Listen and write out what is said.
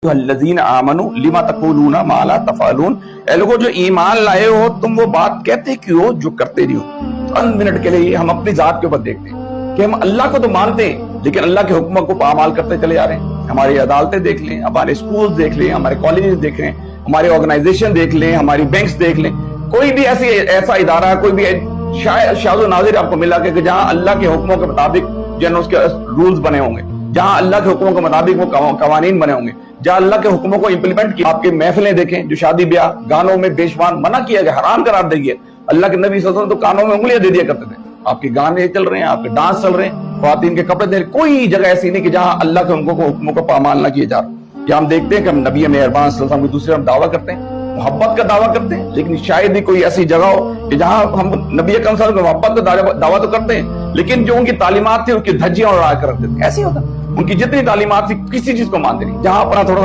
الذین آمنوا لما تقولون ما لا تفعلون، اے لوگوں جو ایمان لائے ہو تم وہ بات کہتے کیوں ہو جو کرتے نہیں ہو۔ چند منٹ کے لیے ہم اپنی ذات کے اوپر دیکھتے ہیں کہ ہم اللہ کو تو مانتے ہیں لیکن اللہ کے حکموں کو پامال کرتے چلے جا رہے ہیں۔ ہماری عدالتیں دیکھ لیں، ہمارے سکولز دیکھ لیں، ہمارے کالجز دیکھ لیں، ہمارے آرگنائزیشن دیکھ لیں، ہماری بینکس دیکھ لیں، کوئی بھی ایسا ادارہ، کوئی بھی شاذ و نادر آپ کو ملا کہ جہاں اللہ کے حکموں کے مطابق جن اس کے رولز بنے ہوں گے، جہاں اللہ کے حکموں کے مطابق وہ قوانین بنے ہوں گے، جہاں اللہ کے حکموں کو امپلیمنٹ کیا۔ آپ کے محفلیں دیکھیں جو شادی بیاہ گانوں میں بے شمار منع کیا گیا، حرام قرار دیا گیا۔ اللہ کے نبی صلی اللہ علیہ وسلم تو کانوں میں انگلیاں دے دیا کرتے تھے۔ آپ کے گانے چل رہے ہیں، آپ کے ڈانس چل رہے ہیں، خواتین کے کپڑے دے رہے ہیں، کوئی جگہ ایسی نہیں کہ جہاں اللہ کے حکموں کو پامال نہ کیے جا رہا۔ کیا ہم دیکھتے ہیں کہ ہم نبی مہربان صلی اللہ علیہ وسلم دوسرے ہم دعویٰ کرتے ہیں، محبت کا دعویٰ کرتے ہیں، لیکن شاید ہی کوئی ایسی جگہ ہو کہ جہاں ہم نبی اکرم صلی اللہ علیہ وسلم محبت کا دعویٰ تو کرتے ہیں لیکن جو ان کی تعلیمات تھی ان کی دھجیاں اڑا کر رکھ دیتے۔ ایسے ہوتا، ان کی جتنی تعلیمات تھی کسی چیز کو مانتے نہیں، جہاں اپنا تھوڑا